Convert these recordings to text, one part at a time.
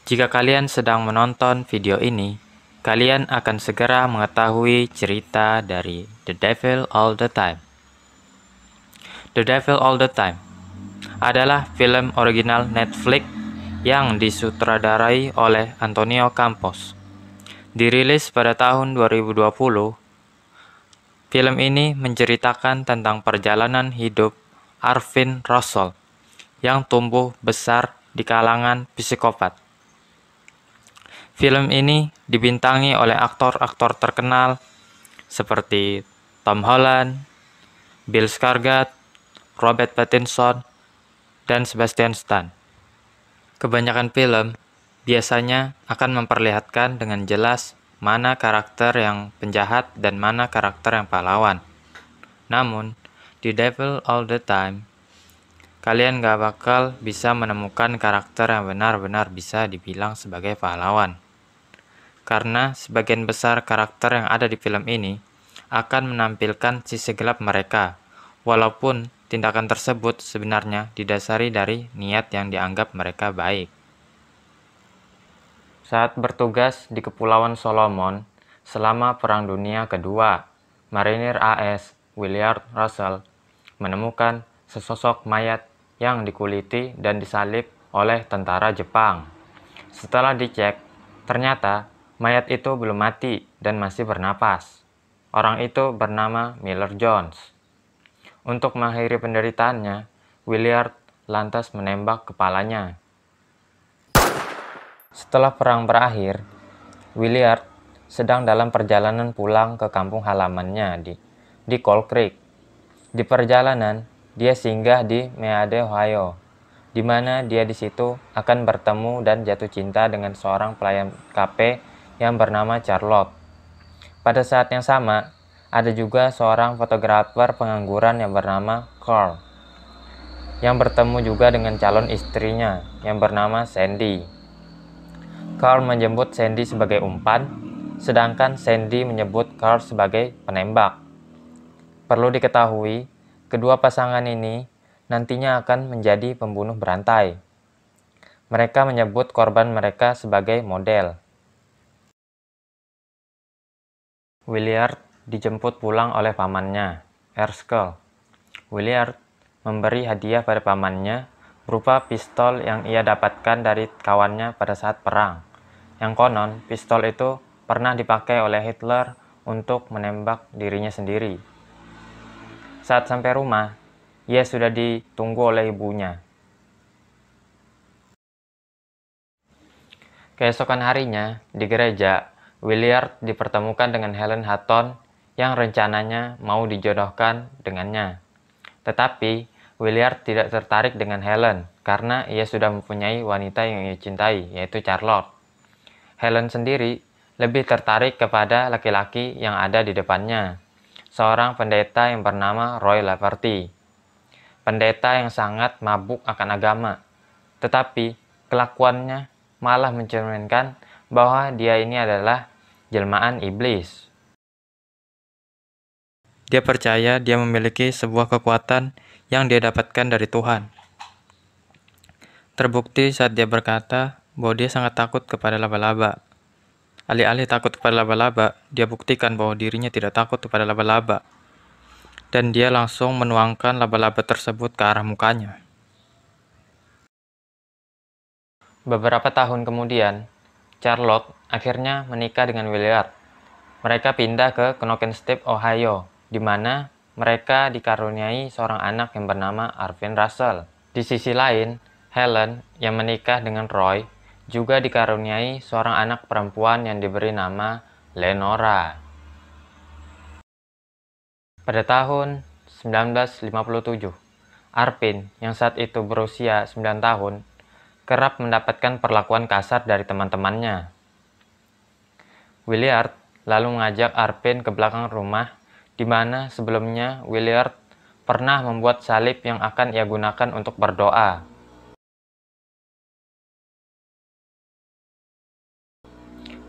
Jika kalian sedang menonton video ini, kalian akan segera mengetahui cerita dari The Devil All the Time. The Devil All the Time adalah film original Netflix yang disutradarai oleh Antonio Campos. Dirilis pada tahun 2020, film ini menceritakan tentang perjalanan hidup Arvin Russell yang tumbuh besar di kalangan psikopat. Film ini dibintangi oleh aktor-aktor terkenal seperti Tom Holland, Bill Skarsgård, Robert Pattinson, dan Sebastian Stan. Kebanyakan film biasanya akan memperlihatkan dengan jelas mana karakter yang penjahat dan mana karakter yang pahlawan. Namun, di Devil All the Time, kalian gak bakal bisa menemukan karakter yang benar-benar bisa dibilang sebagai pahlawan. Karena sebagian besar karakter yang ada di film ini akan menampilkan sisi gelap mereka, walaupun tindakan tersebut sebenarnya didasari dari niat yang dianggap mereka baik. Saat bertugas di Kepulauan Solomon selama Perang Dunia Kedua, Marinir AS Willard Russell menemukan sesosok mayat yang dikuliti dan disalib oleh tentara Jepang. Setelah dicek, ternyata mayat itu belum mati dan masih bernapas. Orang itu bernama Miller Jones. Untuk mengakhiri penderitaannya, Willard lantas menembak kepalanya. Setelah perang berakhir, Willard sedang dalam perjalanan pulang ke kampung halamannya di Coal Creek. Di perjalanan, dia singgah di Meade, Ohio, di mana dia di situ akan bertemu dan jatuh cinta dengan seorang pelayan kafe yang bernama Charlotte. Pada saat yang sama, ada juga seorang fotografer pengangguran yang bernama Carl, yang bertemu juga dengan calon istrinya yang bernama Sandy. Carl menyebut Sandy sebagai umpan, sedangkan Sandy menyebut Carl sebagai penembak. Perlu diketahui, kedua pasangan ini nantinya akan menjadi pembunuh berantai. Mereka menyebut korban mereka sebagai model. Willard dijemput pulang oleh pamannya, Erskine. Willard memberi hadiah pada pamannya berupa pistol yang ia dapatkan dari kawannya pada saat perang. Yang konon, pistol itu pernah dipakai oleh Hitler untuk menembak dirinya sendiri. Saat sampai rumah, ia sudah ditunggu oleh ibunya. Keesokan harinya, di gereja, Willard dipertemukan dengan Helen Hutton yang rencananya mau dijodohkan dengannya. Tetapi, Willard tidak tertarik dengan Helen karena ia sudah mempunyai wanita yang ia cintai, yaitu Charlotte. Helen sendiri lebih tertarik kepada laki-laki yang ada di depannya, seorang pendeta yang bernama Roy Laverty. Pendeta yang sangat mabuk akan agama, tetapi kelakuannya malah mencerminkan bahwa dia ini adalah jelmaan iblis. Dia percaya dia memiliki sebuah kekuatan yang dia dapatkan dari Tuhan. Terbukti saat dia berkata bahwa dia sangat takut kepada laba-laba. Alih-alih takut kepada laba-laba, dia buktikan bahwa dirinya tidak takut kepada laba-laba. Dan dia langsung menuangkan laba-laba tersebut ke arah mukanya. Beberapa tahun kemudian, Charlotte akhirnya menikah dengan Willard. Mereka pindah ke Knokensteep, Ohio, di mana mereka dikaruniai seorang anak yang bernama Arvin Russell. Di sisi lain, Helen yang menikah dengan Roy juga dikaruniai seorang anak perempuan yang diberi nama Lenora. Pada tahun 1957, Arvin yang saat itu berusia 9 tahun kerap mendapatkan perlakuan kasar dari teman-temannya. Willard lalu mengajak Arvin ke belakang rumah, di mana sebelumnya Willard pernah membuat salib yang akan ia gunakan untuk berdoa.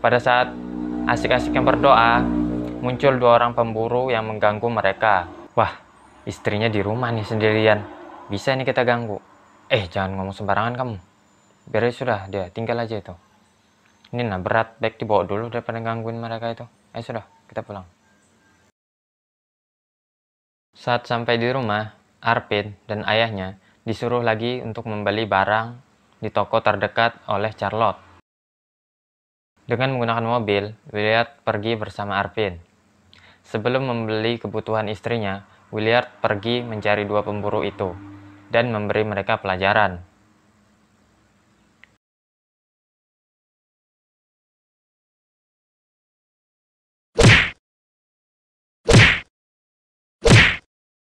Pada saat asik-asiknya berdoa, muncul dua orang pemburu yang mengganggu mereka. Wah, Istrinya di rumah nih sendirian. Bisa nih kita ganggu. Jangan ngomong sembarangan kamu. Biar sudah, dia tinggal aja itu. Ini nah berat, baik dibawa dulu daripada gangguin mereka itu. Sudah, kita pulang. Saat sampai di rumah, Arpin dan ayahnya disuruh lagi untuk membeli barang di toko terdekat oleh Charlotte. Dengan menggunakan mobil, Williard pergi bersama Arpin. Sebelum membeli kebutuhan istrinya, Williard pergi mencari dua pemburu itu dan memberi mereka pelajaran.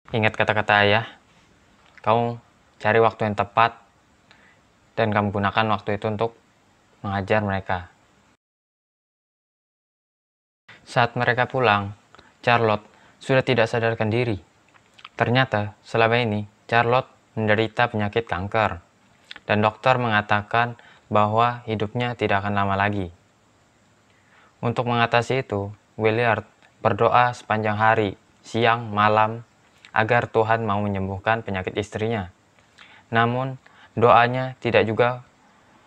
Ingat kata-kata ayah, kamu cari waktu yang tepat dan kamu gunakan waktu itu untuk mengajar mereka. Saat mereka pulang, Charlotte sudah tidak sadarkan diri. Ternyata selama ini Charlotte menderita penyakit kanker dan dokter mengatakan bahwa hidupnya tidak akan lama lagi. Untuk mengatasi itu, Williard berdoa sepanjang hari, siang, malam, agar Tuhan mau menyembuhkan penyakit istrinya. Namun, doanya tidak juga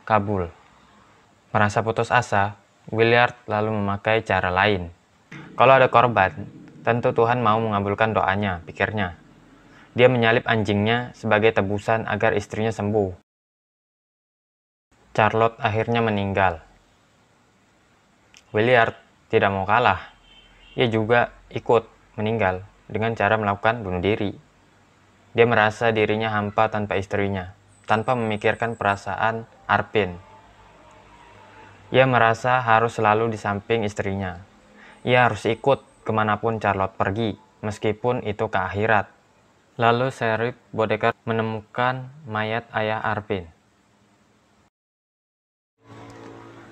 kabul. Merasa putus asa, Williard lalu memakai cara lain. Kalau ada korban, tentu Tuhan mau mengabulkan doanya, pikirnya. Dia menyalip anjingnya sebagai tebusan agar istrinya sembuh. Charlotte akhirnya meninggal. Williard tidak mau kalah. Ia juga ikut meninggal dengan cara melakukan bunuh diri. Dia merasa dirinya hampa tanpa istrinya, tanpa memikirkan perasaan Arpin. Ia merasa harus selalu di samping istrinya. Ia harus ikut kemanapun Charlotte pergi, meskipun itu ke akhirat. Lalu Sheriff Bodeker menemukan mayat ayah Arpin.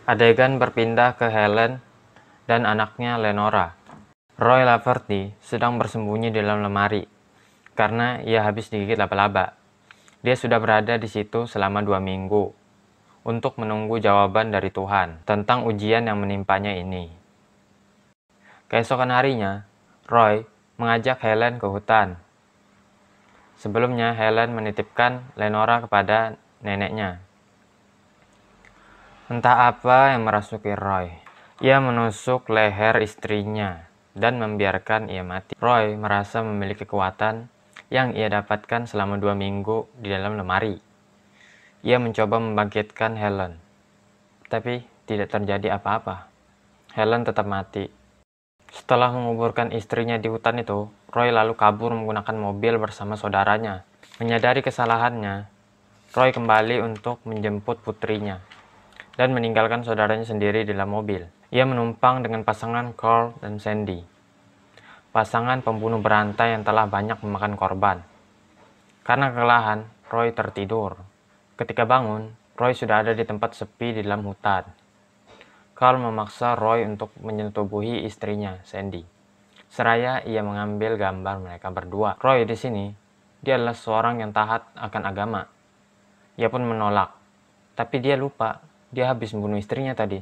Adegan berpindah ke Helen dan anaknya Lenora. Roy Laverty sedang bersembunyi di dalam lemari karena ia habis digigit laba-laba. Dia sudah berada di situ selama 2 minggu untuk menunggu jawaban dari Tuhan tentang ujian yang menimpanya ini. Keesokan harinya, Roy mengajak Helen ke hutan. Sebelumnya, Helen menitipkan Lenora kepada neneknya. Entah apa yang merasuki Roy. Ia menusuk leher istrinya dan membiarkan ia mati. Roy merasa memiliki kekuatan yang ia dapatkan selama 2 minggu di dalam lemari. Ia mencoba membangkitkan Helen, tapi tidak terjadi apa-apa. Helen tetap mati. Setelah menguburkan istrinya di hutan itu, Roy lalu kabur menggunakan mobil bersama saudaranya. Menyadari kesalahannya, Roy kembali untuk menjemput putrinya dan meninggalkan saudaranya sendiri di dalam mobil. Ia menumpang dengan pasangan Carl dan Sandy, pasangan pembunuh berantai yang telah banyak memakan korban. Karena kelelahan, Roy tertidur. Ketika bangun, Roy sudah ada di tempat sepi di dalam hutan. Carl memaksa Roy untuk menyetubuhi istrinya, Sandy. Seraya ia mengambil gambar mereka berdua. Roy di sini, dia adalah seorang yang taat akan agama. Ia pun menolak, tapi dia lupa, dia habis membunuh istrinya tadi.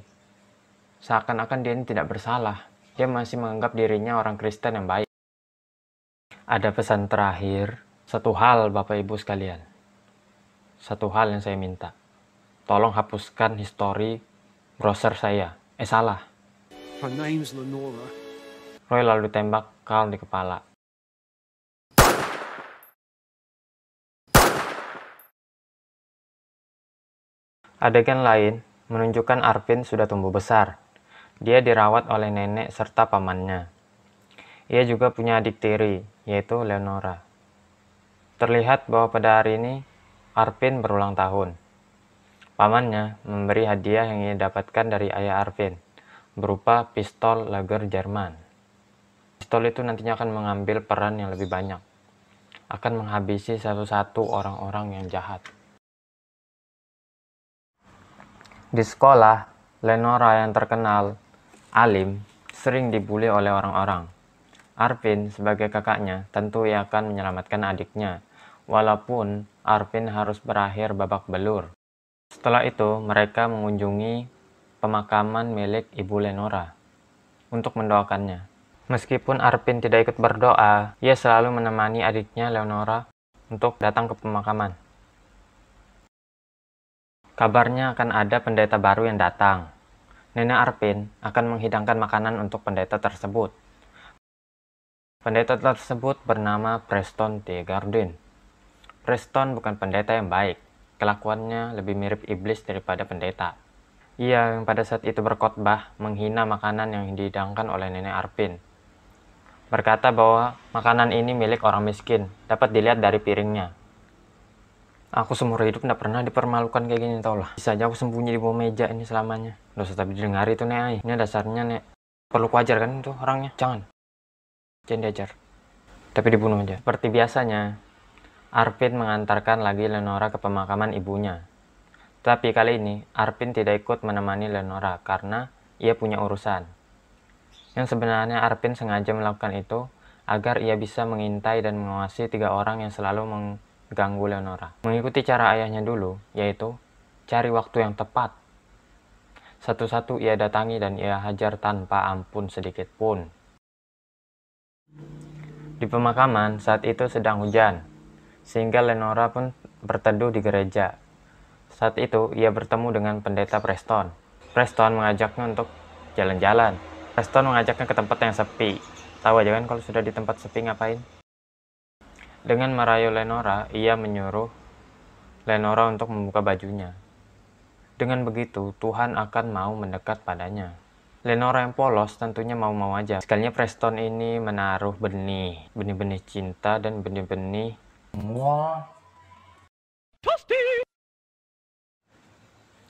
Seakan-akan dia ini tidak bersalah. Dia masih menganggap dirinya orang Kristen yang baik. Ada pesan terakhir, satu hal Bapak Ibu sekalian. Satu hal yang saya minta. Tolong hapuskan histori browser saya. Salah. Her name's Lenora. Roy lalu ditembak Carl di kepala. Adegan lain menunjukkan Arpin sudah tumbuh besar. Dia dirawat oleh nenek serta pamannya. Ia juga punya adik tiri, yaitu Lenora. Terlihat bahwa pada hari ini, Arpin berulang tahun. Pamannya memberi hadiah yang ia dapatkan dari ayah Arpin, berupa pistol Lager Jerman. Pistol itu nantinya akan mengambil peran yang lebih banyak, akan menghabisi satu-satu orang-orang yang jahat. Di sekolah, Lenora yang terkenal alim sering dibully oleh orang-orang. Arpin sebagai kakaknya tentu ia akan menyelamatkan adiknya, walaupun Arpin harus berakhir babak belur. Setelah itu, mereka mengunjungi pemakaman milik Ibu Lenora untuk mendoakannya. Meskipun Arvin tidak ikut berdoa, ia selalu menemani adiknya Leonora untuk datang ke pemakaman. Kabarnya akan ada pendeta baru yang datang. Nenek Arvin akan menghidangkan makanan untuk pendeta tersebut. Pendeta tersebut bernama Preston T. Garden. Preston bukan pendeta yang baik. Kelakuannya lebih mirip iblis daripada pendeta. Ia yang pada saat itu berkhotbah menghina makanan yang dihidangkan oleh nenek Arvin. Berkata bahwa makanan ini milik orang miskin, dapat dilihat dari piringnya. Aku seumur hidup tidak pernah dipermalukan kayak gini, tau lah. Bisa aja aku sembunyi di bawah meja ini selamanya. Dosa tapi didengar itu, Nek. Ini dasarnya, Nek. Perlu kuajar kan itu orangnya? Jangan diajar. Tapi dibunuh aja. Seperti biasanya, Arvin mengantarkan lagi Leonora ke pemakaman ibunya. Tapi kali ini, Arvin tidak ikut menemani Leonora karena ia punya urusan. Yang sebenarnya Arvin sengaja melakukan itu agar ia bisa mengintai dan mengawasi 3 orang yang selalu mengganggu Leonora. Mengikuti cara ayahnya dulu, yaitu cari waktu yang tepat. Satu-satu ia datangi dan ia hajar tanpa ampun sedikit pun. Di pemakaman saat itu sedang hujan, sehingga Leonora pun berteduh di gereja. Saat itu ia bertemu dengan pendeta Preston. Preston mengajaknya untuk jalan-jalan. Preston mengajaknya ke tempat yang sepi. Tahu aja kan kalau sudah di tempat sepi ngapain? Dengan merayu Leonora, ia menyuruh Leonora untuk membuka bajunya. Dengan begitu, Tuhan akan mau mendekat padanya. Leonora yang polos tentunya mau-mau aja. Sekalinya Preston ini menaruh benih-benih cinta dan benih-benih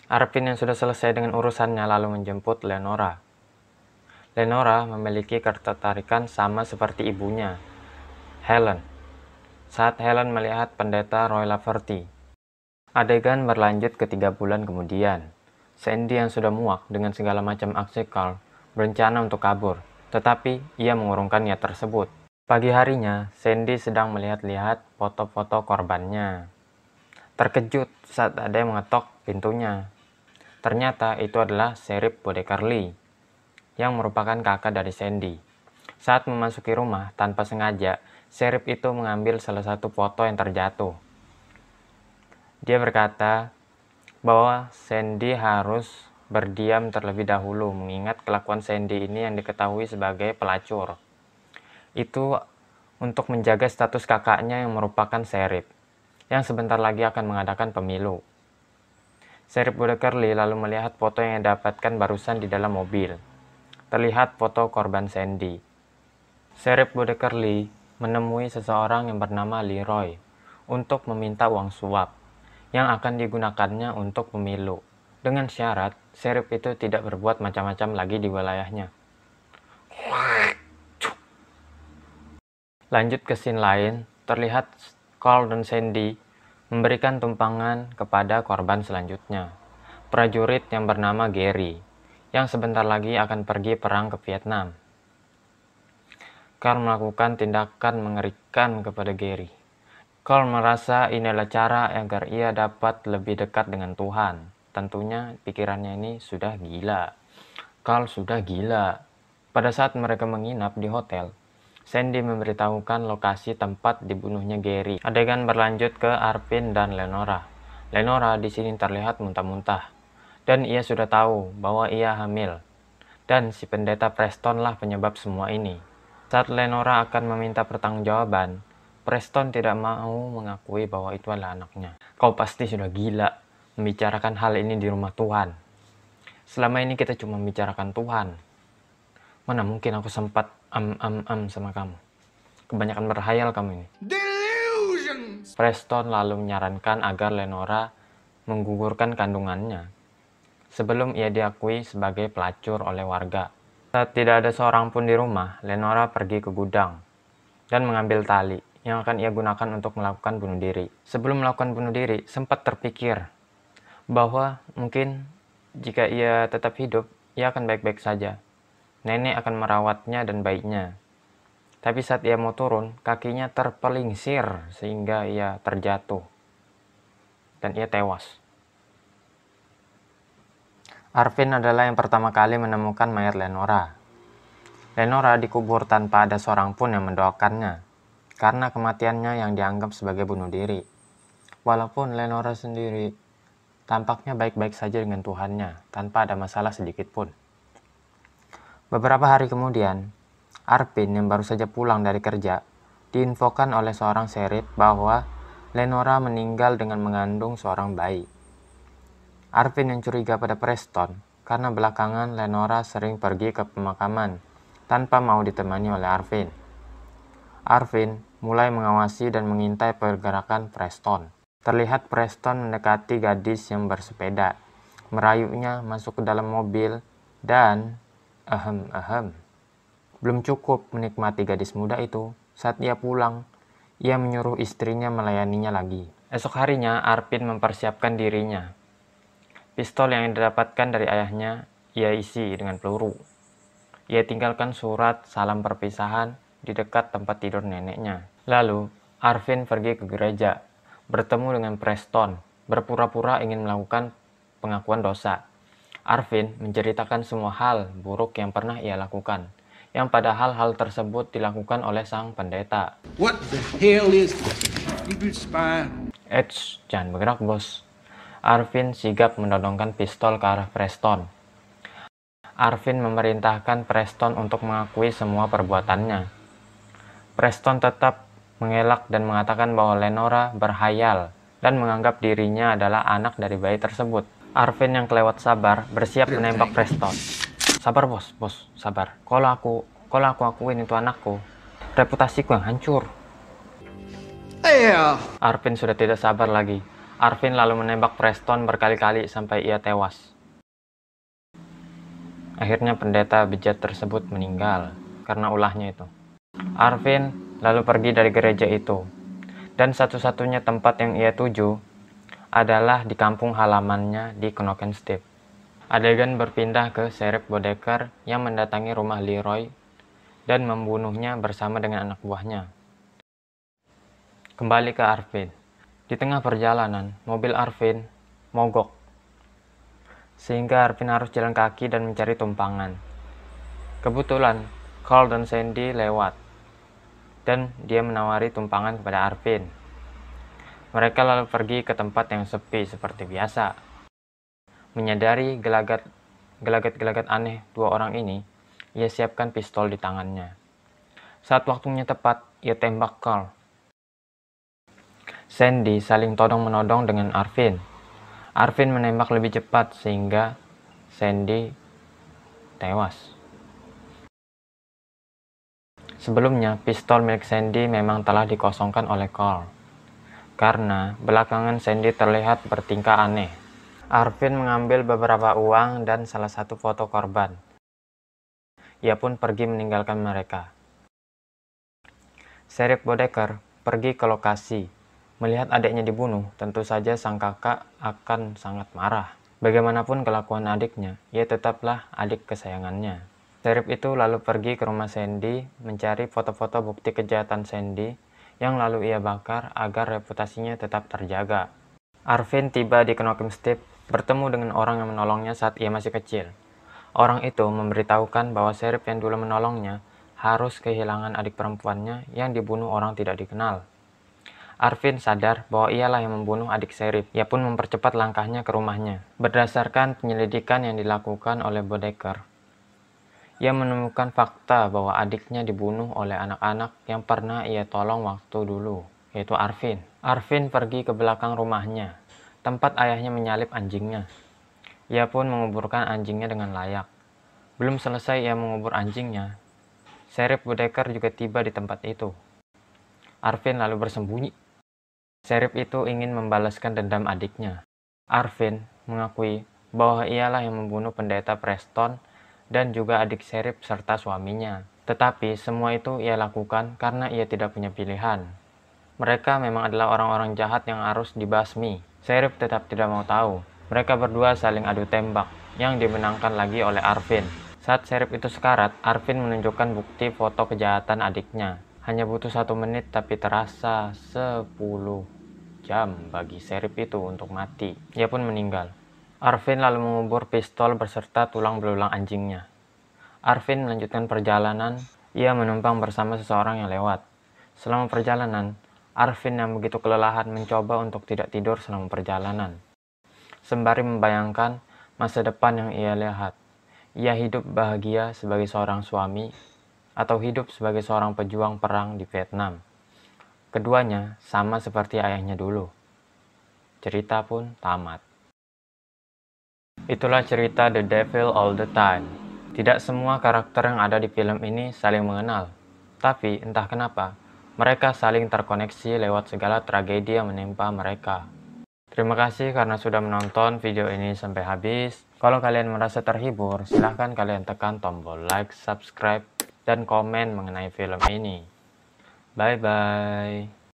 Arvin yang sudah selesai dengan urusannya lalu menjemput Leonora. Leonora memiliki ketertarikan sama seperti ibunya, Helen. Saat Helen melihat pendeta Roy Laverty. Adegan berlanjut ke 3 bulan kemudian. Sandy yang sudah muak dengan segala macam aksi Carl berencana untuk kabur, tetapi ia mengurungkan niat tersebut. Pagi harinya, Sandy sedang melihat-lihat foto-foto korbannya. Terkejut saat ada yang mengetok pintunya. Ternyata itu adalah Sheriff Bodekerly, yang merupakan kakak dari Sandy. Saat memasuki rumah, tanpa sengaja, Sheriff itu mengambil salah satu foto yang terjatuh. Dia berkata bahwa Sandy harus berdiam terlebih dahulu, mengingat kelakuan Sandy ini yang diketahui sebagai pelacur. Itu untuk menjaga status kakaknya yang merupakan sheriff, yang sebentar lagi akan mengadakan pemilu. Sheriff Bodekerly lalu melihat foto yang didapatkan barusan di dalam mobil. Terlihat foto korban Sandy. Sheriff Bodekerly menemui seseorang yang bernama Leroy untuk meminta uang suap yang akan digunakannya untuk pemilu. Dengan syarat, sheriff itu tidak berbuat macam-macam lagi di wilayahnya. Lanjut ke scene lain, terlihat Carl dan Sandy memberikan tumpangan kepada korban selanjutnya, prajurit yang bernama Gary, yang sebentar lagi akan pergi perang ke Vietnam. Carl melakukan tindakan mengerikan kepada Gary. Carl merasa inilah cara agar ia dapat lebih dekat dengan Tuhan. Tentunya pikirannya ini sudah gila. Carl sudah gila. Pada saat mereka menginap di hotel, Sandy memberitahukan lokasi tempat dibunuhnya Gary. Adegan berlanjut ke Arvin dan Leonora. Leonora di sini terlihat muntah-muntah, dan ia sudah tahu bahwa ia hamil. Dan si pendeta Preston lah penyebab semua ini. Saat Leonora akan meminta pertanggungjawaban, Preston tidak mau mengakui bahwa itu adalah anaknya. Kau pasti sudah gila membicarakan hal ini di rumah Tuhan. Selama ini kita cuma membicarakan Tuhan. Mana mungkin aku sempat sama kamu. Kebanyakan berhayal kamu ini. Delusions. Preston lalu menyarankan agar Leonora menggugurkan kandungannya sebelum ia diakui sebagai pelacur oleh warga. Saat tidak ada seorang pun di rumah, Leonora pergi ke gudang dan mengambil tali yang akan ia gunakan untuk melakukan bunuh diri. Sebelum melakukan bunuh diri, sempat terpikir bahwa mungkin jika ia tetap hidup, ia akan baik-baik saja. Nenek akan merawatnya dan bayinya. Tapi saat ia mau turun, kakinya terpelingsir sehingga ia terjatuh. Dan ia tewas. Arvin adalah yang pertama kali menemukan mayat Leonora. Lenora dikubur tanpa ada seorang pun yang mendoakannya, karena kematiannya yang dianggap sebagai bunuh diri. Walaupun Lenora sendiri tampaknya baik-baik saja dengan Tuhannya, tanpa ada masalah sedikit pun. Beberapa hari kemudian, Arvin yang baru saja pulang dari kerja, diinfokan oleh seorang sheriff bahwa Lenora meninggal dengan mengandung seorang bayi. Arvin yang curiga pada Preston, karena belakangan Lenora sering pergi ke pemakaman, tanpa mau ditemani oleh Arvin. Arvin mulai mengawasi dan mengintai pergerakan Preston. Terlihat Preston mendekati gadis yang bersepeda, merayunya masuk ke dalam mobil, dan belum cukup menikmati gadis muda itu, saat ia pulang, ia menyuruh istrinya melayaninya lagi. Esok harinya, Arvin mempersiapkan dirinya. Pistol yang didapatkan dari ayahnya, ia isi dengan peluru. Ia tinggalkan surat salam perpisahan di dekat tempat tidur neneknya. Lalu, Arvin pergi ke gereja, bertemu dengan Preston, berpura-pura ingin melakukan pengakuan dosa. Arvin menceritakan semua hal buruk yang pernah ia lakukan, yang padahal hal tersebut dilakukan oleh sang pendeta. What the hell is this? You good spy? Jangan bergerak, bos. Arvin sigap menodongkan pistol ke arah Preston. Arvin memerintahkan Preston untuk mengakui semua perbuatannya. Preston tetap mengelak dan mengatakan bahwa Lenora berhayal dan menganggap dirinya adalah anak dari bayi tersebut. Arvin yang kelewat sabar bersiap menembak Preston. Sabar bos, sabar. Kalau aku akuin itu anakku, reputasiku yang hancur. Arvin sudah tidak sabar lagi. Arvin lalu menembak Preston berkali-kali sampai ia tewas. Akhirnya pendeta bejat tersebut meninggal karena ulahnya itu. Arvin lalu pergi dari gereja itu, dan satu-satunya tempat yang ia tuju adalah di kampung halamannya di Knockensteep. Adegan berpindah ke Sheriff Bodecker yang mendatangi rumah Leroy dan membunuhnya bersama dengan anak buahnya. Kembali ke Arvin. Di tengah perjalanan, mobil Arvin mogok, sehingga Arvin harus jalan kaki dan mencari tumpangan. Kebetulan, Carl dan Sandy lewat, dan dia menawari tumpangan kepada Arvin. Mereka lalu pergi ke tempat yang sepi seperti biasa. Menyadari gelagat-gelagat aneh dua orang ini, ia siapkan pistol di tangannya. Saat waktunya tepat, ia tembak Carl. Sandy saling todong-menodong dengan Arvin. Arvin menembak lebih cepat sehingga Sandy tewas. Sebelumnya, pistol milik Sandy memang telah dikosongkan oleh Carl, karena belakangan Sandy terlihat bertingkah aneh. Arvin mengambil beberapa uang dan salah satu foto korban. Ia pun pergi meninggalkan mereka. Sheriff Bodecker pergi ke lokasi. Melihat adiknya dibunuh, tentu saja sang kakak akan sangat marah. Bagaimanapun kelakuan adiknya, ia tetaplah adik kesayangannya. Sheriff itu lalu pergi ke rumah Sandy mencari foto-foto bukti kejahatan Sandy yang lalu ia bakar agar reputasinya tetap terjaga. Arvin tiba di Knockensteep, bertemu dengan orang yang menolongnya saat ia masih kecil. Orang itu memberitahukan bahwa sheriff yang dulu menolongnya harus kehilangan adik perempuannya yang dibunuh orang tidak dikenal. Arvin sadar bahwa ialah yang membunuh adik sheriff. Ia pun mempercepat langkahnya ke rumahnya. Berdasarkan penyelidikan yang dilakukan oleh Bodecker, ia menemukan fakta bahwa adiknya dibunuh oleh anak-anak yang pernah ia tolong waktu dulu, yaitu Arvin. Arvin pergi ke belakang rumahnya, tempat ayahnya menyalip anjingnya. Ia pun menguburkan anjingnya dengan layak. Belum selesai ia mengubur anjingnya, Sheriff Bodecker juga tiba di tempat itu. Arvin lalu bersembunyi. Sheriff itu ingin membalaskan dendam adiknya. Arvin mengakui bahwa ialah yang membunuh pendeta Preston dan juga adik sheriff serta suaminya. Tetapi semua itu ia lakukan karena ia tidak punya pilihan. Mereka memang adalah orang-orang jahat yang harus dibasmi. Sheriff tetap tidak mau tahu. Mereka berdua saling adu tembak yang dimenangkan lagi oleh Arvin. Saat sheriff itu sekarat, Arvin menunjukkan bukti foto kejahatan adiknya. Hanya butuh 1 menit tapi terasa 10 jam bagi sheriff itu untuk mati. Ia pun meninggal. Arvin lalu mengubur pistol beserta tulang belulang anjingnya. Arvin melanjutkan perjalanan. Ia menumpang bersama seseorang yang lewat. Selama perjalanan, Arvin yang begitu kelelahan mencoba untuk tidak tidur selama perjalanan, sembari membayangkan masa depan yang ia lihat. Ia hidup bahagia sebagai seorang suami atau hidup sebagai seorang pejuang perang di Vietnam. Keduanya sama seperti ayahnya dulu. Cerita pun tamat. Itulah cerita The Devil All the Time. Tidak semua karakter yang ada di film ini saling mengenal, tapi entah kenapa, mereka saling terkoneksi lewat segala tragedi yang menimpa mereka. Terima kasih karena sudah menonton video ini sampai habis. Kalau kalian merasa terhibur, silahkan kalian tekan tombol like, subscribe, dan komen mengenai film ini. Bye-bye.